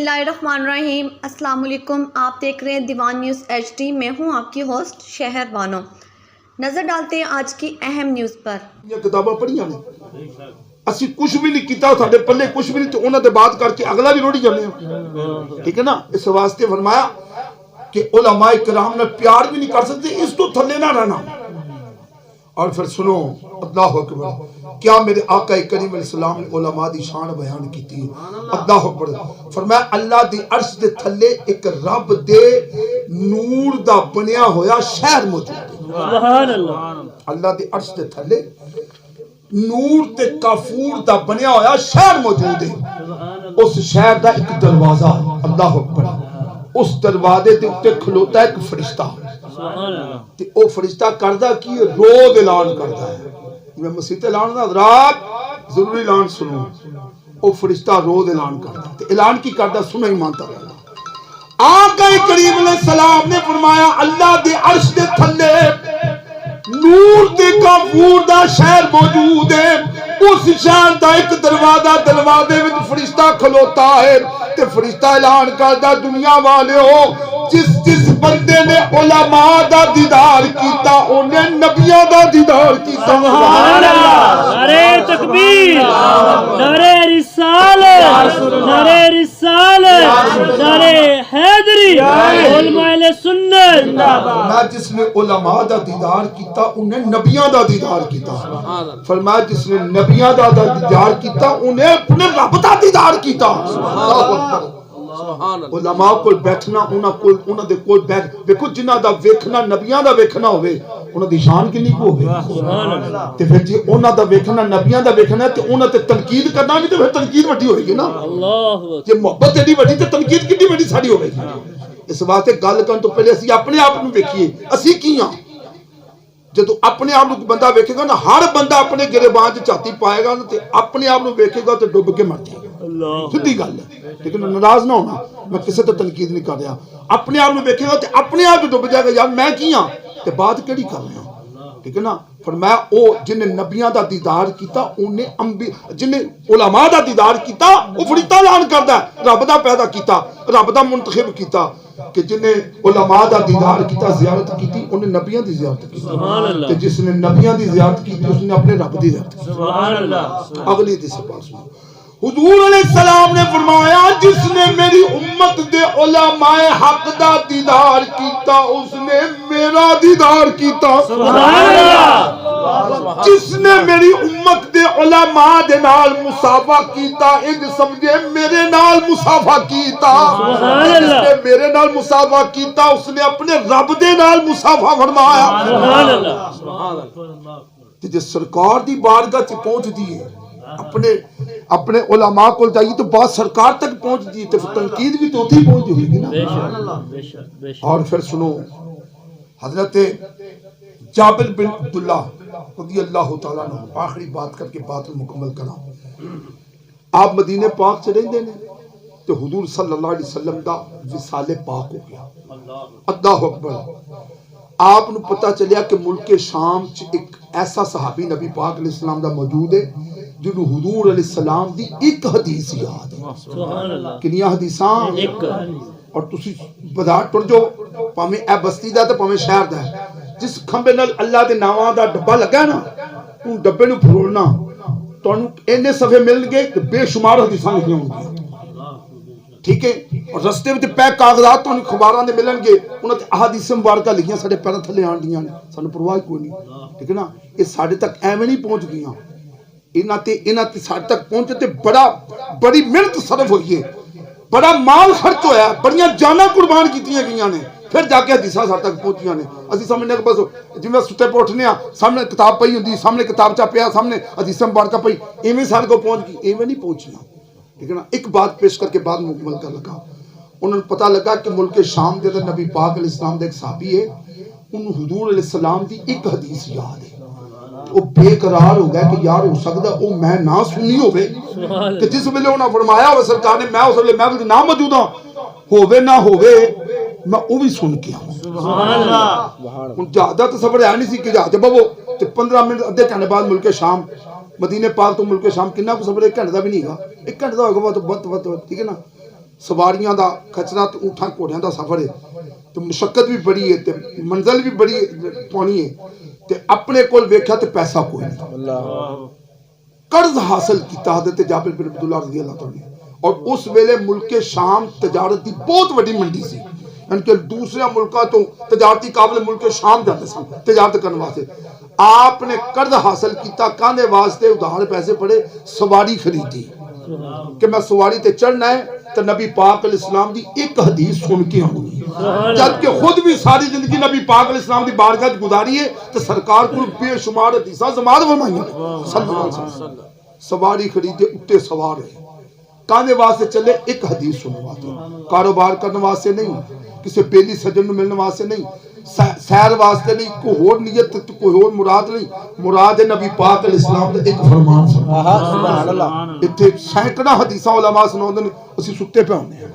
बिस्मिल्लाहिर्रहमानिर्रहीम। अस्सलाम वालेकुम। आप देख रहे हैं दीवान न्यूज़ HD। मैं हूं आपकी होस्ट शहर बानो। नज़र डालते हैं आज की अहम न्यूज़ पर। किताबां पढ़िया ने असि कुछ भी नहीं किया, साडे पल्ले कुछ भी नहीं, तो उन्होंने बात करके अगला भी रोड़ी जाने हैं। ठीक है ना। इस वास्ते फरमाया कि उलमाए किराम ने प्यार भी नहीं कर सकते, इस तो थल्ले ना रहना। और फिर सुनो, अल्लाह अकबर, क्या मेरे आका करीम अलैहिस्सलाम ने उलमा दी शान बयान की थी। अल्लाह अकबर फरमाया अल्लाह दी अर्श दे थल्ले एक रब दे नूर दा बनया होया शहर मौजूद है। सुभान अल्लाह। अल्लाह दी अर्श दे थल्ले नूर ते काफूर दा बनया होया शहर मौजूद है। उस शहर दा एक दरवाजा, अल्लाह अकबर, उस दरवाजे के उत्ते खलोता एक फरिश्ता। ते ओ फरिश्ता करदा की रोज ऐलान करदा है। मैं मसीह ऐलान दा रात जरूरी ऐलान सुनो। ओ फरिश्ता रोज ऐलान करदा, ते ऐलान की करदा सुनो ईमान दा। आका करीम अलैहिस्सलाम ने फरमाया अल्लाह दे अर्श दे थल्ले नूर ते काफूर दा शहर मौजूद है। उस शहर दा एक दरवाजा, दरवाजे विच फरिश्ता खलोता है ते फरिश्ता ऐलान करदा दुनिया वाले हो, जिस जिस बंदे ने उलमा दा दीदार कीता उन्हें नबियां दा दीदार कीता। सुभान अल्लाह। नारे तकबीर, नारे रिसालत, नारे रिसालत, नारे हैदरी, उलमाए सुन्नत। मैं जिसने उलमा दा दीदार कीता उन्हें नबियां दा दीदार कीता। फरमाया जिसने नबियां दा दीदार कीता उन्हें अपने रब दा दीदार कीता। उलमा कोल बैठना, उन्हां दे कोल बैठ देखो, जिन्हां दा वेखना नबियां दा वेखना होवे उन्हां दी शान कितनी को होवे। ते फिर जे उन्हां दा वेखना नबियां दा वेखना ते उन्हां ते तनकीद करना नहीं, तो फिर तनकीद वड्डी होएगी ना। अल्लाह। जे मोहब्बत एडी वड्डी ते तनकीद कितनी वड्डी साडी होवेगी। इस वास्ते गल करन तो पहले असि अपने आप नूं वेखिए, असि की हां। जो अपने आप को बंदा वेखेगा ना, हर बंदा अपने गिरेबान च झाती पाएगा ना, तो अपने आप को वेखेगा तो डुब के मर जाएगा। सीधी गल है। लेकिन नाराज ना होना, मैं किसी तो तनकीद नहीं कर रहा। अपने आप को वेखेगा तो अपने आप डुब जाएगा, यार मैं की हाँ ते बात केड़ी कर रहा। ठीक है ना। फरमाया ओ जिन्हें नबियां दा दीदार कीता उन्हें अंबी, जिन्हें उलमा दा दीदार कीता वो फरिश्ता ऐलान करदा है रब दा पैदा कीता, रब दा मुंतखब कीता। कि जिन्हें उलमा दा दीदार कीता, ज़ियारत कीती, उन्हें नबियां दी ज़ियारत की। सुभान अल्लाह। ते जिसने नबियां दी ज़ियारत की उसने अपने रब दी ज़ियारत की। सुभान अल्लाह। अगली हदीस पाक सुनो। हुजूर अलैहिस्सलाम ने फरमाया जिसने मेरी उम्मत दे उलमाए हक दा दीदार कीता उसने मेरा दीदार कीता। सुभान अल्लाह। जिसने मेरी उम्मत दे उलमा दे नाल मुसाफा कीता, इंज समझे मेरे नाल मुसाफा कीता। सुभान अल्लाह। जिसने मेरे नाल मुसाफा कीता उसने अपने रब दे नाल मुसाफा फरमाया। सुभान अल्लाह। सुभान अल्लाह। जे सरकार दी बारगाह च पहुंचदी है, अपने उलमा को जाइए तो बात सरकार तक पहुंचती है, तो तनकीद भी तो उठी पहुंच होगी ना। और फिर सुनो, हजरत जाबिर बिन अब्दुल्ला रज़ियल्लाहु तआला अन्हु, आखिरी बात करके बात मुकम्मल करा। आप मदीने पाक च रहिंदे ने तो हुजूर सल्लल्लाहु अलैहि वसल्लम दा विसाले पाक हो गया। अल्लाहु अकबर। आप नूं पता चलिया कि मुल्के शाम च एक ऐसा सहाबी नबी पाक अलैहिस्सलाम दा मौजूद है जिन्हों हुजूर अलैहिस्सलाम दी एक हदीस याद है। सुभान अल्लाह। कितनी हदीसां? एक। और तुसी बाजार टुर जाओ, भावें ए बस्ती दा ते भावें शहर दा, जिस खंबे नाल अल्लाह दे नावां दा डब्बा लगा ना, उन डब्बे नूं फरोलना, तुहानूं इन्ने सफे मिलणगे ते बेशुमार हदीसां लिखियां होणगियां। ठीक है। और रस्ते में पैक कागजात तुहानूं अखबारां दे मिलणगे, उन्हां ते अहादीस मुबारकां लिखियां साडे पैरां थल्ले आण दियां ने, सानूं परवाह कोई नहीं। ठीक है ना। ये साडे तक एवें नहीं पहुंच गईयां। इन्हां ते साडे तक पहुंचे ते बड़ी मेहनत सरफ हुई है, बड़ा माल खर्च होया, बड़ियां जानां कुर्बान कीतियां गईयां ने, फिर जाके हदीसां साडे तक पहुंचियां ने। असीं समझने कि बस जिवें सुत्ते पे उठने आ, सामने किताब पई हुंदी, सामने किताब चा पिया, सामने हदीसां मुबारकां पई, इवें साडे कोल पहुंच गई, इवें नहीं पहुंचियां। ठीक है ना। एक बात पेश करके बाद मुकम्मल कर लगा। उन्होंने पता लगा कि मुल्क शाम के अंदर नबी पाक अलैहिस्सलाम दा एक सहाबी है, उन्होंने हुजूर अलैहिस्सलाम दी एक हदीस याद है। वो बेकरार हो गया कि यार हो सकता वो मैं ना सुनी होवे कि जिस वेले उन्होंने फरमाया हो सरकार ने, मैं उस वेले मैं भी ना मौजूद हां, होवे ना होवे मैं वो भी सुन के आऊं। सुभान अल्लाह। हुन ज्यादा तो सफर है नहीं सी कि जहाज बवो ते 15 मिनट अद्धे घंटे बाद मुल्क शाम, मदीने पाक तो मुल्क शाम कितना को सफर, 1 घंटे का भी नहीं है, 1 घंटे का होगा बहुत। ठीक है ना। सवारियां दा खचरा ते ऊंठां घोड़ियां दा सफर है ते मुशक्कत भी बड़ी है ते मंजिल भी बड़ी पौनी है ते अपने कोल वेख्या ते पैसा कोई नहीं कर्ज हासिल किया हज़रत जाबिर बिन अब्दुल्लाह रज़ी अल्लाह तआला ने और उस वेले मुल्क शाम तजारत की बहुत बड़ी मंडी सी यानी कि दूसरे मुल्कों तो तजारती काबिल मुल्क शाम जाते सन तजारत करने वास्ते आपने कर्ज हासिल किया कांदे वास्ते उधार पैसे पड़े सवारी खरीदी कि मैं सवारी ते चढ़ना है तो नबी पाक अलैहिस्सलाम दी एक हदीस सुन के आऊंगी जबकि खुद भी सारी जिंदगी नबी पाक अलैहिस्सलाम दी बारगाह गुजारी है तो सरकार को बेशुमार हदीसां जमात फरमाईयां सल्लल्लाहु अलैहि वसल्लम सवारी खरीदे उत्ते सवार है कांदे वास्ते चले एक हदीस सुनने वास्ते कारोबार करने वास्ते नहीं किसी बेली सज्जन को मिलने वास्ते नहीं सैर वास्ते नहीं कोई होर नियत कोई होर मुराद नहीं मुराद है नबी पाक अलैहिस्सलाम दा एक फरमान सुभान अल्लाह इत्थे सैकड़ा हदीसां उलमा सुनाउंदे ने असि सुत्ते पे होंदे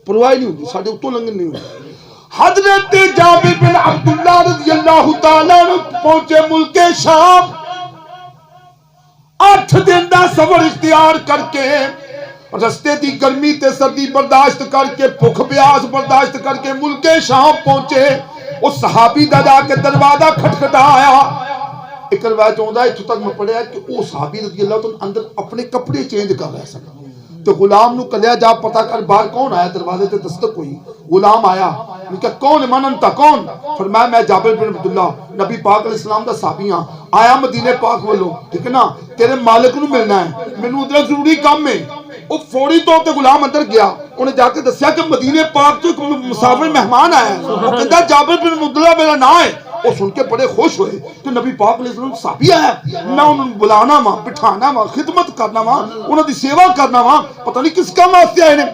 परवाह नहीं हुंदी साडे उत्तों लंघन नहीं हुंदी हजरत जाबिर बिन अब्दुल्लाह रज़ियल्लाहु तआला पहुंचे मुल्क शाम 8 दिन का सफर इख्तियार करके रस्ते की गर्मी ते सर्दी बर्दाश्त करके भुख प्यास बर्दाश्त करके मुल्क शाम पहुंचे उस सहाबी दा जाके दरवाजा खटखटाया एक रवायत आउंदा इत्थों तक मैं पढ़िया कि वो सहाबी रज़ी अल्लाह तो अंदर अपने कपड़े चेंज कर रहा सन तो गुलाम नु कलिया जा पता कर बाहर कौन आया दरवाजे ते दस्तक हुई गुलाम आया उनका कौन मनन ता कौन फरमाया मैं जाबिर बिन अब्दुल्लाह नबी पाक अलैहिस्सलाम दा साहबी हां आया मदीने पाक वालों ठीक है ना तेरे मालिक नु मिलना है मेनू उधर जरूरी काम है वो फौरी तौर पे गुलाम अंदर गया उन्हें जाके दसिया कि मदीने पाक तो एक मुसाफिर मेहमान आया है वो कहता जाबिर बिन अब्दुल्लाह मेरा नाम है वो सुन के बड़े खुश हुए कि नबी पाक अलैहिस्सलाम साहबी आया मैं उन्हें बुलाना वा बिठाना वा खिदमत करना वा उन्होंने सेवा करना वा पता नहीं किस काम वास्ते आए ने